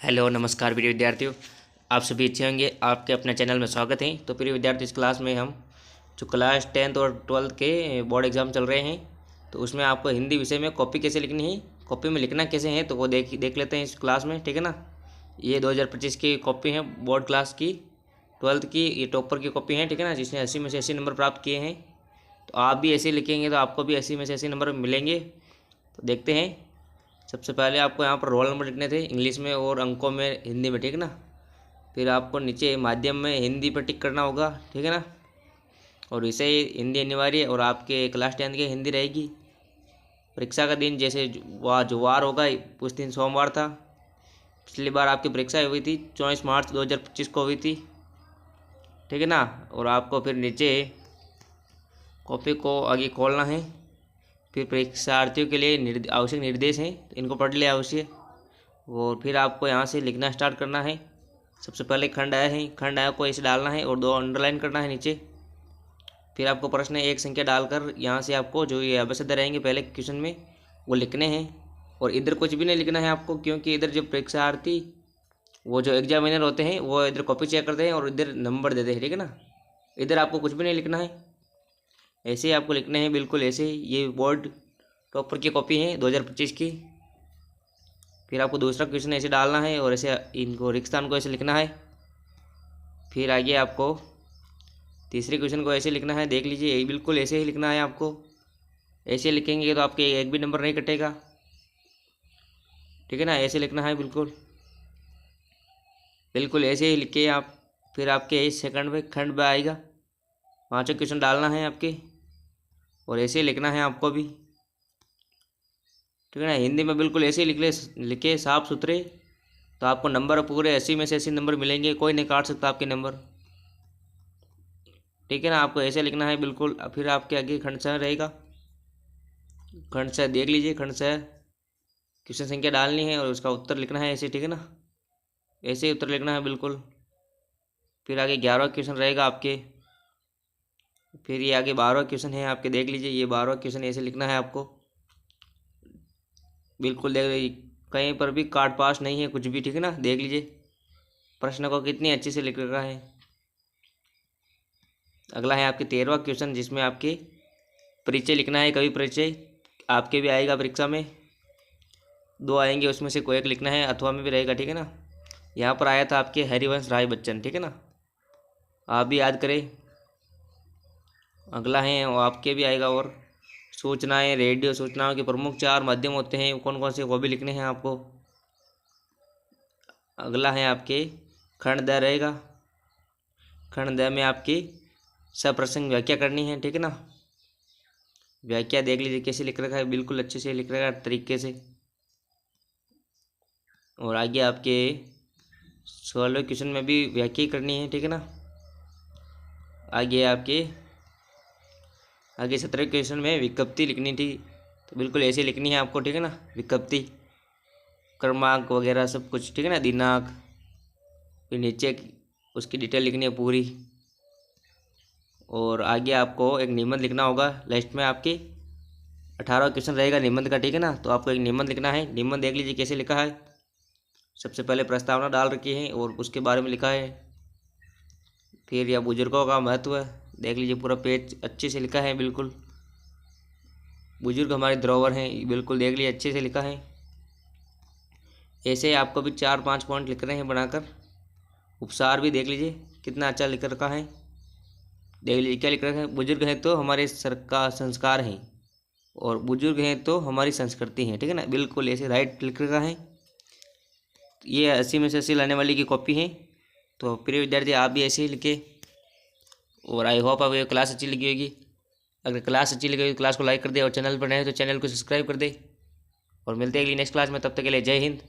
Hello नमस्कार प्रिय विद्यार्थियों, आप सभी अच्छे होंगे। आपके अपने चैनल में स्वागत है। तो प्रिय विद्यार्थी, इस क्लास में हम जो क्लास 10th और 12th के बोर्ड एग्जाम चल रहे हैं, तो उसमें आपको हिंदी विषय में कॉपी कैसे लिखनी है, कॉपी में लिखना कैसे है, तो वो देख लेते हैं इस क्लास में। ठीक है ना। ये 2025 की कॉपी है, बोर्ड क्लास की 12th की, ये टॉपर की कॉपी है। ठीक है ना, जिसने 80 में से 80 नंबर प्राप्त किए हैं। तो आप भी ऐसे लिखेंगे तो आपको भी 80 में से 80 नंबर मिलेंगे। तो देखते हैं। सबसे पहले आपको यहाँ पर रोल नंबर लिखने थे इंग्लिश में और अंकों में हिंदी में। ठीक है ना। फिर आपको नीचे माध्यम में हिंदी पर टिक करना होगा। ठीक है ना। और विषय हिंदी अनिवार्य है और आपके क्लास 10 की हिंदी रहेगी। परीक्षा का दिन जैसे जो वार होगा, उस दिन सोमवार था। पिछली बार आपकी परीक्षा हुई थी 24 मार्च 2025 को हुई थी। ठीक है ना। और आपको फिर नीचे कॉपी को आगे खोलना है। फिर परीक्षार्थियों के लिए आवश्यक निर्देश हैं, इनको पढ़ ले अवश्य। और फिर आपको यहाँ से लिखना स्टार्ट करना है। सबसे पहले खंड आया है, खंड आया को ऐसे डालना है और 2 अंडरलाइन करना है नीचे। फिर आपको प्रश्न एक संख्या डालकर यहाँ से आपको जो ये अवश्य रहेंगे पहले क्वेश्चन में वो लिखने हैं। और इधर कुछ भी नहीं लिखना है आपको, क्योंकि इधर जो परीक्षार्थी वो जो एग्जामिनर होते हैं वो इधर कॉपी चेक करते हैं और इधर नंबर देते हैं। ठीक है ना। इधर आपको कुछ भी नहीं लिखना है, ऐसे ही आपको लिखने हैं, बिल्कुल ऐसे ही। ये बोर्ड टॉपर की कॉपी है 2025 की। फिर आपको दूसरा क्वेश्चन ऐसे डालना है और ऐसे इनको रिक्स्थान को ऐसे लिखना है। फिर आगे आपको तीसरे क्वेश्चन को ऐसे लिखना है, देख लीजिए, यही बिल्कुल ऐसे ही लिखना है आपको। ऐसे लिखेंगे तो आपके एक भी नंबर नहीं कटेगा। ठीक है ना। ऐसे लिखना है बिल्कुल बिल्कुल ऐसे ही लिखे आप। फिर आपके इस सेकंड में खंड में आएगा, 5 क्वेश्चन डालना है आपके और ऐसे लिखना है आपको भी। ठीक है ना। हिंदी में बिल्कुल ऐसे ही लिखे साफ सुथरे, तो आपको नंबर पूरे 80 में से 80 नंबर मिलेंगे, कोई नहीं काट सकता आपके नंबर। ठीक है ना। आपको ऐसे लिखना है बिल्कुल। फिर आपके आगे खंड स रहेगा, खंड स देख लीजिए, खंड स क्वेश्चन संख्या डालनी है और उसका उत्तर लिखना है ऐसे। ठीक है ना। ऐसे ही उत्तर लिखना है बिल्कुल। फिर आगे 11वां क्वेश्चन रहेगा आपके। फिर ये आगे 12वां क्वेश्चन है आपके, देख लीजिए, ये 12वां क्वेश्चन ऐसे लिखना है आपको बिल्कुल। देख लीजिए, कहीं पर भी काट पास नहीं है कुछ भी। ठीक है ना। देख लीजिए प्रश्न को कितनी अच्छे से लिख रखा है। अगला है आपके 13वां क्वेश्चन, जिसमें आपके परिचय लिखना है। कवि परिचय आपके भी आएगा परीक्षा में, 2 आएंगे, उसमें से कोई एक लिखना है, अथवा में भी रहेगा। ठीक है ना। यहाँ पर आया था आपके हरिवंश राय बच्चन। ठीक है ना, आप भी याद करें। अगला है वो आपके भी आएगा। और सूचनाएं, रेडियो सूचनाओं के प्रमुख 4 माध्यम होते हैं, कौन कौन से, वो भी लिखने हैं आपको। अगला है आपके खंड द रहेगा। खंड द में आपकी सप्रसंग व्याख्या करनी है। ठीक है ना। व्याख्या देख लीजिए कैसे लिख रखा है, बिल्कुल अच्छे से लिख रखा है तरीके से। और आगे आपके 16वें क्वेश्चन में भी व्याख्या करनी है। ठीक है ना। आगे 17वें क्वेश्चन में विज्ञप्ति लिखनी थी, तो बिल्कुल ऐसे लिखनी है आपको। ठीक है ना। विज्ञप्ति, क्रमांक वगैरह सब कुछ। ठीक है ना, दिनांक, फिर नीचे उसकी डिटेल लिखनी है पूरी। और आगे आपको एक निबंध लिखना होगा। लास्ट में आपके 18वां क्वेश्चन रहेगा निबंध का। ठीक है ना। तो आपको एक निबंध लिखना है। निबंध देख लीजिए कैसे लिखा है। सबसे पहले प्रस्तावना डाल रखी है और उसके बारे में लिखा है। फिर यह बुजुर्गों का महत्व है, देख लीजिए पूरा पेज अच्छे से लिखा है बिल्कुल। बुजुर्ग हमारे धरोहर हैं, बिल्कुल देख लीजिए अच्छे से लिखा है। ऐसे आपको भी 4-5 पॉइंट लिख रहे हैं बनाकर। उपसार भी देख लीजिए कितना अच्छा लिख रखा है। देख लीजिए क्या लिख रखा है, बुजुर्ग हैं तो हमारे सर का संस्कार हैं और बुजुर्ग हैं तो हमारी संस्कृति है। ठीक है ना, बिल्कुल ऐसे राइट लिख रखा है। ये 80 में से 80 लाने वाली की कॉपी है। तो प्रिय विद्यार्थी, आप भी ऐसे ही लिखे। और आई होप आपको क्लास अच्छी लगी होगी। अगर क्लास अच्छी लगी होगी तो क्लास को लाइक कर दे और चैनल पर नए हो तो चैनल को सब्सक्राइब कर दे। और मिलते हैं अगली नेक्स्ट क्लास में, तब तक के लिए जय हिंद।